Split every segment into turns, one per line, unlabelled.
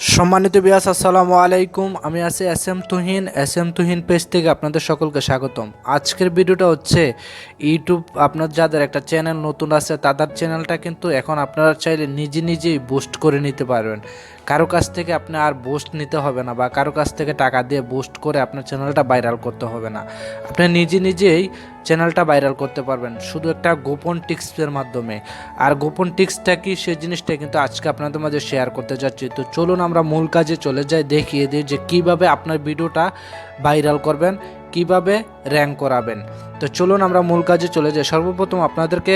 সম্মানিত বিয়াস, আসসালামু আলাইকুম। আমি আছি এস এম তুহিন পেজ থেকে আপনাদের সকলকে স্বাগতম। আজকের ভিডিওটা হচ্ছে ইউটিউব, আপনার যাদের একটা চ্যানেল নতুন আছে তাদের চ্যানেলটা কিন্তু এখন আপনারা চাইলে নিজেই বুস্ট করে নিতে পারবেন। কারো কাছ থেকে আপনি আর বুস্ট নিতে হবে না, বা কারো কাছ থেকে টাকা দিয়ে বুস্ট করে আপনার চ্যানেলটা ভাইরাল করতে হবে না। আপনি নিজেই চ্যানেলটা ভাইরাল করতে পারবেন শুধু একটা গোপন টিপসের মাধ্যমে। আর গোপন টিপসটা কি, সেই জিনিসটা কিন্তু আজকে আপনাদের মাঝে শেয়ার করতে যাচ্ছি। তো চলুন আমরা মূল কাজে চলে যাই, দেখিয়ে দিই যে কিভাবে আপনার ভিডিওটা ভাইরাল করবেন, কিভাবে র্যাঙ্ক করাবেন। তো চলুন আমরা মূল কাজে চলে যাই। সর্বপ্রথম আপনাদেরকে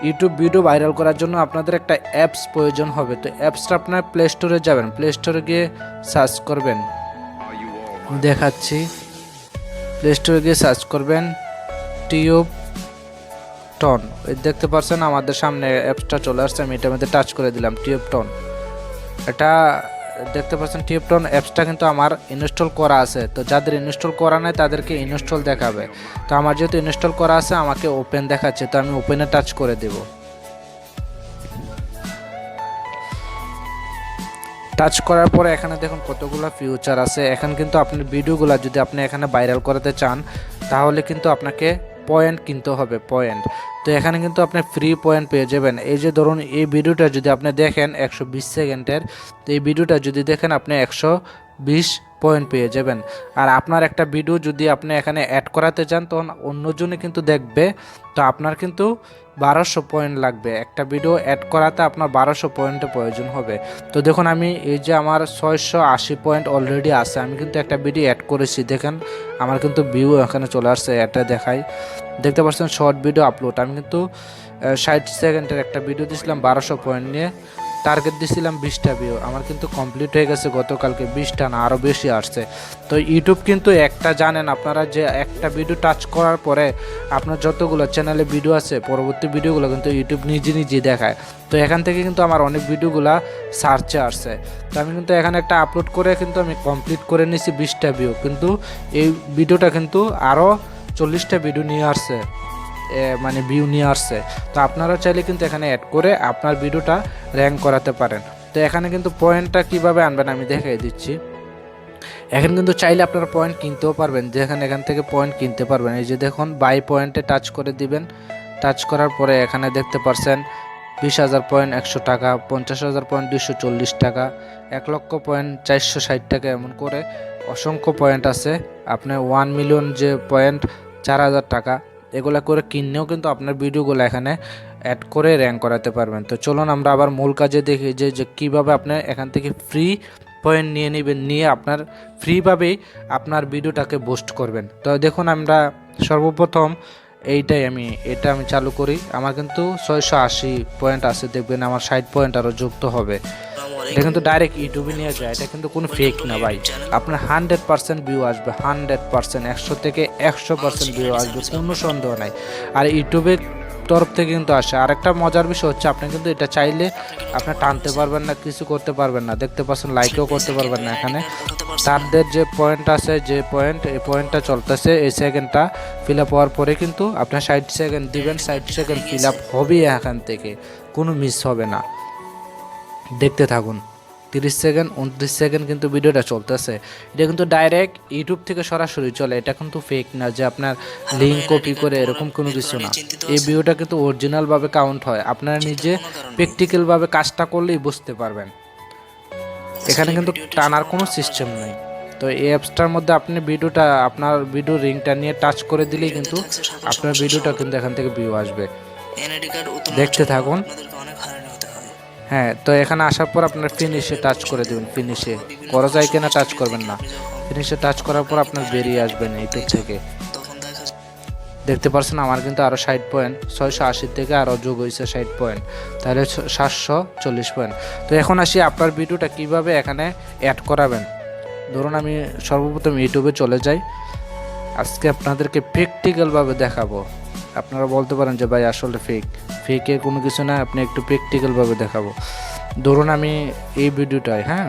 ইউটিউব ভিডিও ভাইরাল করার জন্য আপনাদের একটা অ্যাপস প্রয়োজন হবে। তো অ্যাপসটা আপনার প্লে স্টোরে যাবেন, প্লে স্টোরে গিয়ে সার্চ করবেন, দেখাচ্ছি। প্লে স্টোরে গিয়ে সার্চ করবেন টিউব টন। দেখতে পাচ্ছেন আমাদের সামনে অ্যাপসটা চলে আসছে। আমি এটার মধ্যে টাচ করে দিলাম টিউব টন। এটা দেখতে পাচ্ছেন টিউব টন অ্যাপসটা কিন্তু আমার ইনস্টল করা আছে। তো যাদের ইনস্টল করা নেই তাদেরকে ইনস্টল দেখাবে। তো আমার যেহেতু ইনস্টল করা আছে আমাকে ওপেন দেখাচ্ছে, তো আমি ওপেনে টাচ করে দেব। টাচ করার পরে এখানে দেখুন কতগুলো ফিউচার আছে। এখন কিন্তু আপনার ভিডিওগুলো যদি আপনি এখানে ভাইরাল করাতে চান তাহলে কিন্তু আপনাকে পয়েন্ট কিনতে হবে, পয়েন্ট। তো এখানে কিন্তু আপনি ফ্রি পয়েন্ট পেয়ে যাবেন। এই যে ধরুন এই ভিডিওটা যদি আপনি দেখেন 120 সেকেন্ডের, তো এই ভিডিওটা যদি দেখেন আপনি 120 পয়েন্ট পেয়ে যাবেন। আর আপনার একটা ভিডিও যদি আপনি এখানে অ্যাড করাতে চান তখন অন্যজনে কিন্তু দেখবে, তো আপনার কিন্তু 1200 পয়েন্ট লাগবে। একটা ভিডিও অ্যাড করাতে আপনার 1200 পয়েন্টের প্রয়োজন হবে। তো দেখুন আমি এই যে আমার 680 পয়েন্ট অলরেডি আছে। আমি কিন্তু একটা ভিডিও অ্যাড করেছি, দেখেন আমার কিন্তু ভিউ এখানে চলে আসছে। এটা দেখাই, দেখতে পাচ্ছেন শর্ট ভিডিও আপলোড। আমি কিন্তু 60 সেকেন্ডের একটা ভিডিও দিয়েছিলাম 1200 পয়েন্ট নিয়ে, টার্গেট দিয়েছিলাম 20টা ভিউ। আমার কিন্তু কমপ্লিট হয়ে গেছে গতকালকে, 20টা না আরও বেশি আসছে। তো ইউটিউব কিন্তু একটা জানেন আপনারা, যে একটা ভিডিও টাচ করার পরে আপনার যতগুলো চ্যানেলে ভিডিও আছে পরবর্তী ভিডিওগুলো কিন্তু ইউটিউব নিজেই দেখায়। তো এখান থেকে কিন্তু আমার অনেক ভিডিওগুলো সার্চে আসছে। তো আমি কিন্তু এখানে একটা আপলোড করে কিন্তু আমি কমপ্লিট করে নিয়েছি 20টা ভিউ, কিন্তু এই ভিডিওটা কিন্তু আরও 40টা ভিডিও নিয়ে আসছে, মানে ভিউ নিয়ে আসছে। তো আপনারা চাইলে কিন্তু এখানে অ্যাড করে আপনার ভিডিওটা র্যাঙ্ক করাতে পারেন। তো এখানে কিন্তু পয়েন্টটা কিভাবে আনবেন আমি দেখিয়ে দিচ্ছি। এখন কিন্তু চাইলে আপনারা পয়েন্ট কিনতেও পারবেন, যেখানে এখান থেকে পয়েন্ট কিনতে পারবেন। এই যে দেখুন বাই পয়েন্টে টাচ করে দিবেন। টাচ করার পরে এখানে দেখতে পাচ্ছেন 20,000 পয়েন্ট 100 টাকা, 50,000 পয়েন্ট 240 টাকা, 1 লক্ষ পয়েন্ট 460 টাকা, এমন করে অসংখ্য পয়েন্ট আছে। আপনার 1 মিলিয়ন যে পয়েন্ট 4,000 টাকা, এগুলা করে কিনলেও কিন্তু আপনার ভিডিওগুলো এখানে অ্যাড করে র্যাঙ্ক করাতে পারবেন। তো চলুন আমরা আবার মূল কাজে দেখি যে কীভাবে আপনি এখান থেকে ফ্রি পয়েন্ট নিয়ে নেবেন, নিয়ে আপনার ফ্রিভাবেই আপনার ভিডিওটাকে বুস্ট করবেন। তো দেখুন আমরা সর্বপ্রথম এটা আমি চালু করি। আমার কিন্তু 680 পয়েন্ট আছে, দেখবেন আমার 60 পয়েন্ট আরও যুক্ত হবে। এটা কিন্তু ডাইরেক্ট ইউটিউবে নিয়ে যায়, এটা কিন্তু কোনো ফেক না ভাই। আপনার 100% ভিউ আসবে, 100%, 100 থেকে 100% ভিউ আসবে, কোনো সন্দেহ নাই। আর ইউটিউবের তরফ থেকে কিন্তু আসে। আরেকটা মজার বিষয় হচ্ছে আপনি কিন্তু এটা চাইলে আপনি টানতে পারবেন না, কিছু করতে পারবেন না। দেখতে পাচ্ছেন লাইকও করতে পারবেন না। এখানে তাদের যে পয়েন্ট আছে, যে পয়েন্ট, এই পয়েন্টটা চলতেছে, এই সেকেন্ডটা ফিল আপ হওয়ার পরে কিন্তু আপনার 60 সেকেন্ড দিবেন, 60 সেকেন্ড ফিল আপ হবেই, এখান থেকে কোনো মিস হবে না। দেখতে থাকুন। 30 সেকেন্ড 29 সেকেন্ড কিন্তু ভিডিওটা চলতেছে। এটা কিন্তু ডাইরেক্ট ইউটিউব থেকে সরাসরি চলে, এটা কিন্তু ফেক না যে আপনার লিঙ্ক কপি করে, এরকম কোনো কিছু না। এই ভিডিওটা কিন্তু অরিজিনালভাবে কাউন্ট হয়। আপনারা নিজে প্র্যাকটিক্যালভাবে কাজটা করলেই বুঝতে পারবেন। এখানে কিন্তু টানার কোনো সিস্টেম নেই। তো এই অ্যাপসটার মধ্যে আপনি ভিডিওটা, আপনার ভিডিও রিংটা নিয়ে টাচ করে দিলেই কিন্তু আপনার ভিডিওটা কিন্তু এখান থেকে ভিউ আসবে। দেখতে থাকুন। হ্যাঁ, তো এখানে আসার পর আপনার ফিনিশে টাচ করে দেবেন। ফিনিশে করা যায় কিনা টাচ করবেন না। ফিনিশে টাচ করার পর আপনার বেরিয়ে আসবেন ইউটিউব থেকে। দেখতে পাচ্ছেন আমার কিন্তু আরও 60 পয়েন্ট, 680 থেকে আরও যোগ হয়েছে 60 পয়েন্ট, তাহলে 740 পয়েন্ট। তো এখন আসি আপনার ভিডিওটা কিভাবে এখানে অ্যাড করাবেন। ধরুন আমি সর্বপ্রথম ইউটিউবে চলে যাই। আজকে আপনাদেরকে প্র্যাকটিক্যালভাবে দেখাবো। আপনারা বলতে পারেন যে ভাই আসলে ফেকে কোনো কিছু না, আপনি একটু প্র্যাকটিক্যালভাবে দেখাবো। ধরুন আমি এই ভিডিওটায়, হ্যাঁ,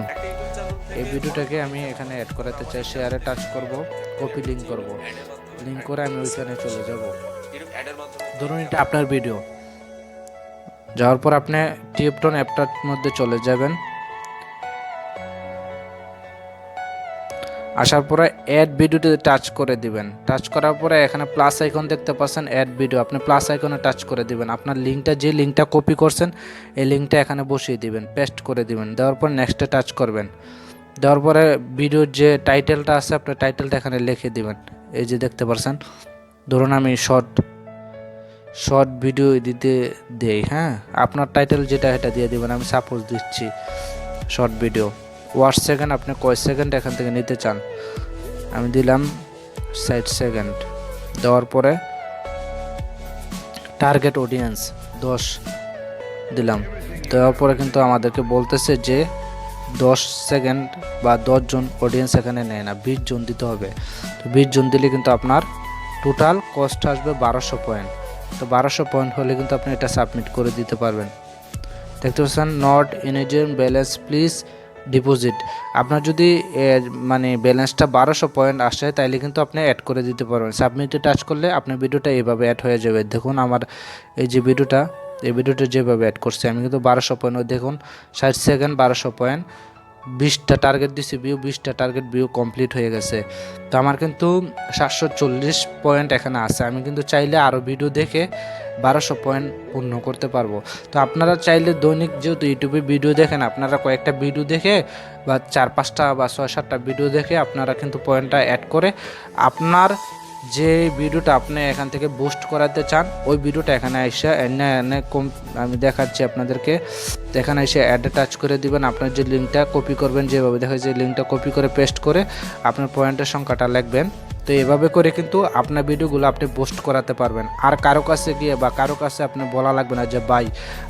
এই ভিডিওটাকে আমি এখানে অ্যাড করাতে চাই। শেয়ারে টাচ করব, কপি লিঙ্ক করব, লিঙ্ক করে আমি ওইখানে চলে যাব। ধরুন এটা আপনার ভিডিও, যাওয়ার পর আপনি টিপটন অ্যাপটার মধ্যে চলে যাবেন। আসার পরে অ্যাড ভিডিওতে টাচ করে দিবেন। টাচ করার পরে এখানে প্লাস আইকন দেখতে পাচ্ছেন, অ্যাড ভিডিও, আপনি প্লাস আইকনে টাচ করে দিবেন। আপনার লিঙ্কটা, যে লিঙ্কটা কপি করছেন এই লিঙ্কটা এখানে বসিয়ে দিবেন, পেস্ট করে দিবেন। দেওয়ার পর নেক্সটে টাচ করবেন। দেওয়ার পরে ভিডিওর যে টাইটেলটা আছে আপনার টাইটেলটা এখানে লিখে দিবেন। এই যে দেখতে পাচ্ছেন, ধরুন আমি শর্ট ভিডিও দিতে দেই, হ্যাঁ, আপনার টাইটেল যেটা এটা দিয়ে দিবেন। আমি সাপোজ দিচ্ছি শর্ট ভিডিও, ওয়াট সেকেন্ড, আপনি কয় সেকেন্ড এখান থেকে নিতে চান, আমি দিলাম 60 সেকেন্ড। দেওয়ার পরে টার্গেট অডিয়েন্স 10 দিলাম। দেওয়ার পরে কিন্তু আমাদেরকে বলতেছে যে 10 সেকেন্ড বা 10 জন অডিয়েন্স এখানে নেয় না, 20 জন দিতে হবে। তো 20 জন দিলে কিন্তু আপনার টোটাল কস্ট আসবে 1200 পয়েন্ট। তো 1200 পয়েন্ট হলে কিন্তু আপনি এটা সাবমিট করে দিতে পারবেন। দেখতে পাচ্ছেন, নট ইনেজেন ব্যালেন্স প্লিজ ডিপোজিট। আপনার যদি মানে ব্যালেন্সটা 1200 পয়েন্ট আসে তাইলে কিন্তু আপনি অ্যাড করে দিতে পারবেন। সাবমিটে টাচ করলে আপনার ভিডিওটা এইভাবে অ্যাড হয়ে যাবে। দেখুন আমার এই যে ভিডিওটা, এই ভিডিওটা যেভাবে অ্যাড করছি আমি কিন্তু 1200 পয়েন্ট, দেখুন 60 সেকেন্ড 1200 পয়েন্ট, 20টা টার্গেট দিছি ভিউ, 20টা টার্গেট ভিউ কমপ্লিট হয়ে গেছে। তো আমার কিন্তু 740 পয়েন্ট এখানে আছে। আমি কিন্তু চাইলে আরও ভিডিও দেখে 1200 পয়েন্ট পূর্ণ করতে পারবো। তো আপনারা চাইলে দৈনিক যেহেতু ইউটিউবে ভিডিও দেখেন, আপনারা কয়েকটা ভিডিও দেখে বা 4-5টা বা 6-7টা ভিডিও দেখে আপনারা কিন্তু পয়েন্টটা অ্যাড করে আপনার যে ভিডিওটা আপনি এখান থেকে বুস্ট করাতে চান ওই ভিডিওটা এখানে এসে আমি দেখাচ্ছি আপনাদেরকে। এখানে এসে অ্যাডে টাচ করে দিবেন। আপনার যে লিঙ্কটা কপি করবেন, যেভাবে দেখা যায় লিঙ্কটা কপি করে পেস্ট করে আপনার পয়েন্টের সংখ্যাটা লিখবেন। তো এভাবে করে কিন্তু আপনার ভিডিওগুলো আপনি বুস্ট করাতে পারবেন। আর কারো কাছে গিয়ে বা কারো কাছে আপনি বলা লাগবে না যে ভাই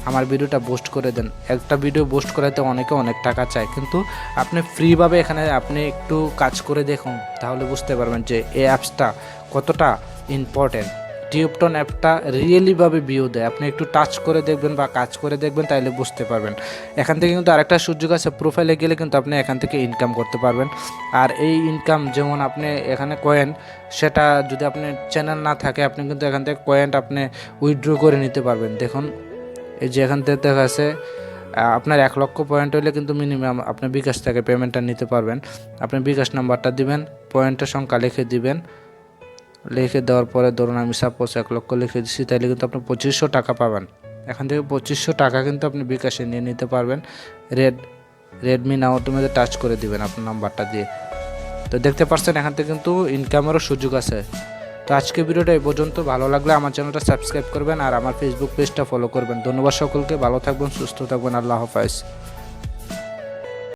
আমার ভিডিওটা বুস্ট করে দেন। একটা ভিডিও বুস্ট করাতে অনেকে অনেক টাকা চায়, কিন্তু আপনি ফ্রিভাবে এখানে আপনি একটু কাজ করে দেখুন, তাহলে বুঝতে পারবেন যে এই অ্যাপসটা কতটা ইম্পর্টেন্ট। টিউবটন অ্যাপটা রিয়েলিভাবে ভিউ দেয়। আপনি একটু টাচ করে দেখবেন বা কাজ করে দেখবেন, তাইলে বুঝতে পারবেন। এখান থেকে কিন্তু আরেকটা সুযোগ আছে, প্রোফাইলে গেলে কিন্তু আপনি এখান থেকে ইনকাম করতে পারবেন। আর এই ইনকাম যেমন আপনি এখানে কয়েন, সেটা যদি আপনার চ্যানেল না থাকে আপনি কিন্তু এখান থেকে কয়েন আপনি উইথড্র করে নিতে পারবেন। দেখুন এই যে এখান থেকে দেখা আছে আপনার 1 লক্ষ পয়েন্ট হলে কিন্তু মিনিমাম আপনার বিকাশ থেকে পেমেন্টটা নিতে পারবেন। আপনি বিকাশ নাম্বারটা দিবেন, পয়েন্টের সংখ্যা লিখে দিবেন। লিখে দেওয়ার পরে ধরুন আমি সাপোজ 1 লক্ষ লিখে দিচ্ছি, তাহলে কিন্তু আপনি 2500 টাকা পাবেন। এখান থেকে 2500 টাকা কিন্তু আপনি বিকাশে নিয়ে নিতে পারবেন। রেডমি নাও তুমি টাচ করে দিবেন আপনার নাম্বারটা দিয়ে। তো দেখতে পাচ্ছেন এখান থেকে কিন্তু ইনকামেরও সুযোগ আছে। তো আজকে ভিডিওটা এই পর্যন্ত। ভালো লাগলে আমার চ্যানেলটা সাবস্ক্রাইব করবেন আর আমার ফেসবুক পেজটা ফলো করবেন। ধন্যবাদ সকলকে, ভালো থাকবেন, সুস্থ থাকবেন, আল্লাহ হাফেজ।